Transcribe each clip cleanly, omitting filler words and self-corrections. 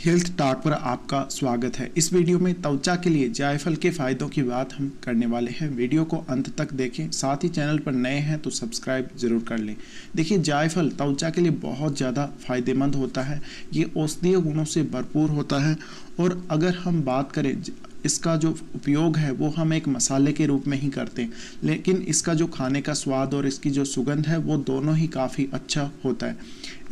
Health talk पर आपका स्वागत है। इस वीडियो में त्वचा के लिए जायफल के फायदों की बात हम करने वाले हैं। वीडियो को अंत तक देखें, साथ ही चैनल पर नए हैं तो सब्सक्राइब जरूर कर लें। देखिए, जायफल त्वचा के लिए बहुत ज़्यादा फायदेमंद होता है। ये औषधीय गुणों से भरपूर होता है और अगर हम बात करें इसका जो उपयोग है वो हम एक मसाले के रूप में ही करते हैं, लेकिन इसका जो खाने का स्वाद और इसकी जो सुगंध है वो दोनों ही काफ़ी अच्छा होता है।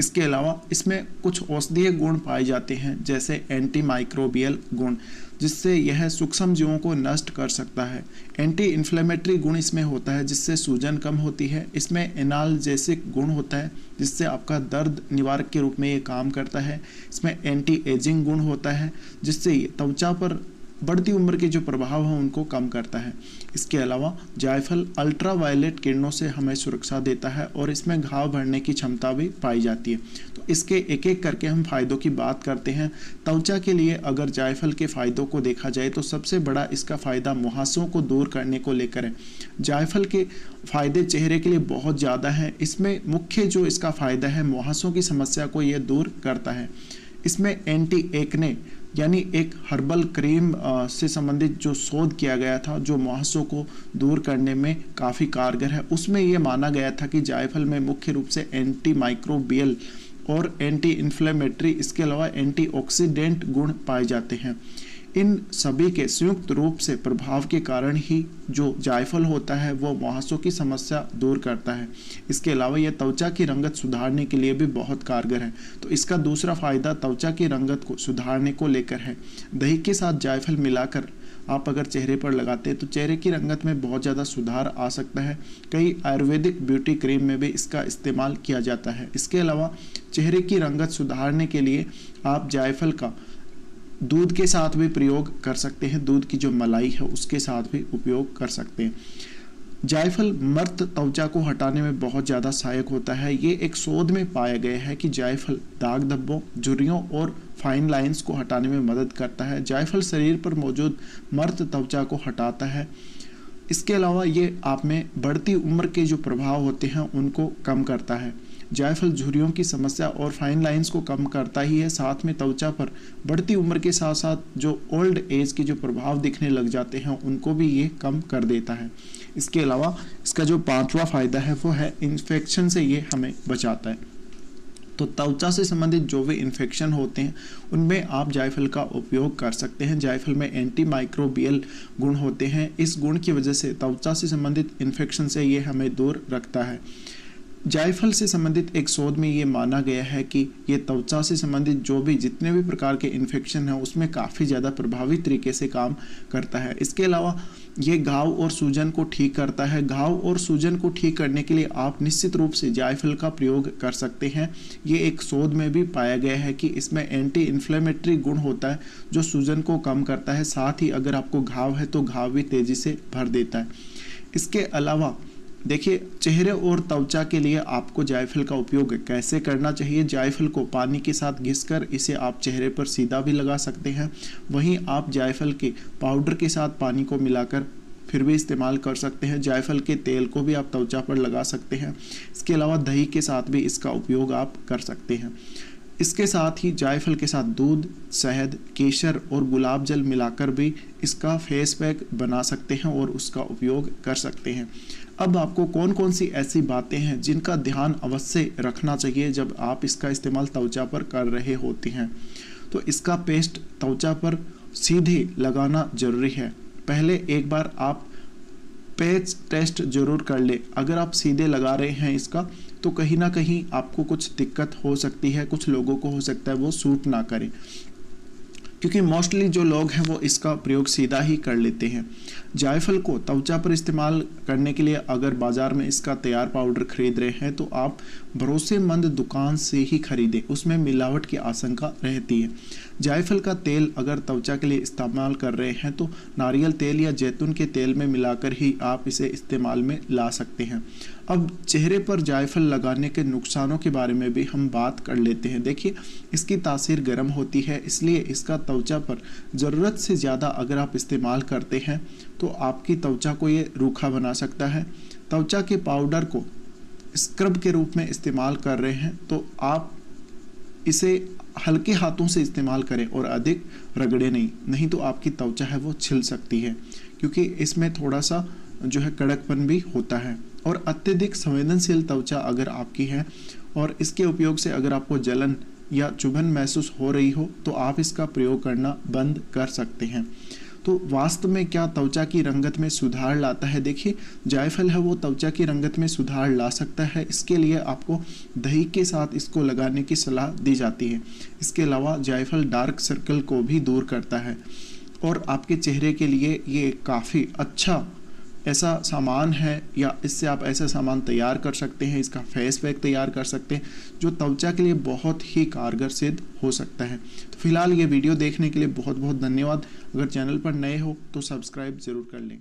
इसके अलावा इसमें कुछ औषधीय गुण पाए जाते हैं, जैसे एंटी माइक्रोबियल गुण, जिससे यह सूक्ष्म जीवों को नष्ट कर सकता है। एंटी इन्फ्लेमेटरी गुण इसमें होता है, जिससे सूजन कम होती है। इसमें एनाल्जेसिक गुण होता है, जिससे आपका दर्द निवारक के रूप में ये काम करता है। इसमें एंटी एजिंग गुण होता है, जिससे त्वचा पर बढ़ती उम्र के जो प्रभाव हैं उनको कम करता है। इसके अलावा जायफल अल्ट्रावायलेट किरणों से हमें सुरक्षा देता है और इसमें घाव भरने की क्षमता भी पाई जाती है। तो इसके एक एक करके हम फायदों की बात करते हैं। त्वचा के लिए अगर जायफल के फायदों को देखा जाए तो सबसे बड़ा इसका फायदा मुहासों को दूर करने को लेकर है। जायफल के फायदे चेहरे के लिए बहुत ज़्यादा है। इसमें मुख्य जो इसका फायदा है, मुहासों की समस्या को यह दूर करता है। इसमें एंटी एक्ने यानी एक हर्बल क्रीम से संबंधित जो शोध किया गया था, जो मुहासों को दूर करने में काफ़ी कारगर है, उसमें ये माना गया था कि जायफल में मुख्य रूप से एंटी माइक्रोबियल और एंटी इन्फ्लेमेटरी, इसके अलावा एंटीऑक्सीडेंट गुण पाए जाते हैं। इन सभी के संयुक्त रूप से प्रभाव के कारण ही जो जायफल होता है वो मुहासों की समस्या दूर करता है। इसके अलावा यह त्वचा की रंगत सुधारने के लिए भी बहुत कारगर है। तो इसका दूसरा फायदा त्वचा की रंगत को सुधारने को लेकर है। दही के साथ जायफल मिलाकर आप अगर चेहरे पर लगाते हैं तो चेहरे की रंगत में बहुत ज़्यादा सुधार आ सकता है। कई आयुर्वेदिक ब्यूटी क्रीम में भी इसका इस्तेमाल किया जाता है। इसके अलावा चेहरे की रंगत सुधारने के लिए आप जायफल का दूध के साथ भी प्रयोग कर सकते हैं। दूध की जो मलाई है उसके साथ भी उपयोग कर सकते हैं। जायफल मर्द त्वचा को हटाने में बहुत ज़्यादा सहायक होता है। ये एक शोध में पाया गया है कि जायफल दाग धब्बों, झुर्रियों और फाइन लाइंस को हटाने में मदद करता है। जायफल शरीर पर मौजूद मर्द त्वचा को हटाता है। इसके अलावा ये आप में बढ़ती उम्र के जो प्रभाव होते हैं उनको कम करता है। जायफल झुर्रियों की समस्या और फाइन लाइंस को कम करता ही है, साथ में त्वचा पर बढ़ती उम्र के साथ साथ जो ओल्ड एज के जो प्रभाव दिखने लग जाते हैं उनको भी ये कम कर देता है। इसके अलावा इसका जो पांचवा फायदा है वो है इन्फेक्शन से ये हमें बचाता है। तो त्वचा से संबंधित जो भी इन्फेक्शन होते हैं उनमें आप जायफल का उपयोग कर सकते हैं। जायफल में एंटी माइक्रोबियल गुण होते हैं। इस गुण की वजह से त्वचा से संबंधित इन्फेक्शन से ये हमें दूर रखता है। जायफल से संबंधित एक शोध में ये माना गया है कि ये त्वचा से संबंधित जो भी जितने भी प्रकार के इन्फेक्शन हैं उसमें काफ़ी ज़्यादा प्रभावी तरीके से काम करता है। इसके अलावा ये घाव और सूजन को ठीक करता है। घाव और सूजन को ठीक करने के लिए आप निश्चित रूप से जायफल का प्रयोग कर सकते हैं। ये एक शोध में भी पाया गया है कि इसमें एंटी इन्फ्लेमेटरी गुण होता है जो सूजन को कम करता है। साथ ही अगर आपको घाव है तो घाव भी तेज़ी से भर देता है। इसके अलावा देखिए, चेहरे और त्वचा के लिए आपको जायफल का उपयोग कैसे करना चाहिए। जायफल को पानी के साथ घिसकर इसे आप चेहरे पर सीधा भी लगा सकते हैं। वहीं आप जायफल के पाउडर के साथ पानी को मिलाकर फिर भी इस्तेमाल कर सकते हैं। जायफल के तेल को भी आप त्वचा पर लगा सकते हैं। इसके अलावा दही के साथ भी इसका उपयोग आप कर सकते हैं। इसके साथ ही जायफल के साथ दूध, शहद, केसर और गुलाब जल मिलाकर भी इसका फेस पैक बना सकते हैं और उसका उपयोग कर सकते हैं। अब आपको कौन कौन सी ऐसी बातें हैं जिनका ध्यान अवश्य रखना चाहिए जब आप इसका इस्तेमाल त्वचा पर कर रहे होते हैं। तो इसका पेस्ट त्वचा पर सीधे लगाना जरूरी है। पहले एक बार आप पैच टेस्ट जरूर कर ले। अगर आप सीधे लगा रहे हैं इसका तो कहीं ना कहीं आपको कुछ दिक्कत हो सकती है। कुछ लोगों को हो सकता है वो सूट ना करे, क्योंकि मोस्टली जो लोग हैं वो इसका प्रयोग सीधा ही कर लेते हैं। जायफल को त्वचा पर इस्तेमाल करने के लिए अगर बाज़ार में इसका तैयार पाउडर खरीद रहे हैं तो आप भरोसेमंद दुकान से ही खरीदें, उसमें मिलावट की आशंका रहती है। जायफल का तेल अगर त्वचा के लिए इस्तेमाल कर रहे हैं तो नारियल तेल या जैतून के तेल में मिलाकर ही आप इसे इस्तेमाल में ला सकते हैं। अब चेहरे पर जायफल लगाने के नुकसानों के बारे में भी हम बात कर लेते हैं। देखिए, इसकी तासीर गर्म होती है, इसलिए इसका त्वचा पर ज़रूरत से ज़्यादा अगर आप इस्तेमाल करते हैं तो आपकी त्वचा को ये रूखा बना सकता है। त्वचा के पाउडर को स्क्रब के रूप में इस्तेमाल कर रहे हैं तो आप इसे हल्के हाथों से इस्तेमाल करें और अधिक रगड़े नहीं तो आपकी त्वचा है वो छिल सकती है, क्योंकि इसमें थोड़ा सा जो है कड़कपन भी होता है। और अत्यधिक संवेदनशील त्वचा अगर आपकी है और इसके उपयोग से अगर आपको जलन या चुभन महसूस हो रही हो तो आप इसका प्रयोग करना बंद कर सकते हैं। तो वास्तव में क्या त्वचा की रंगत में सुधार लाता है? देखिए, जायफल है वो त्वचा की रंगत में सुधार ला सकता है। इसके लिए आपको दही के साथ इसको लगाने की सलाह दी जाती है। इसके अलावा जायफल डार्क सर्कल को भी दूर करता है और आपके चेहरे के लिए ये काफ़ी अच्छा ऐसा सामान है, या इससे आप ऐसा सामान तैयार कर सकते हैं, इसका फेस पैक तैयार कर सकते हैं जो त्वचा के लिए बहुत ही कारगर सिद्ध हो सकता है। तो फिलहाल ये वीडियो देखने के लिए बहुत बहुत धन्यवाद। अगर चैनल पर नए हो तो सब्सक्राइब ज़रूर कर लें।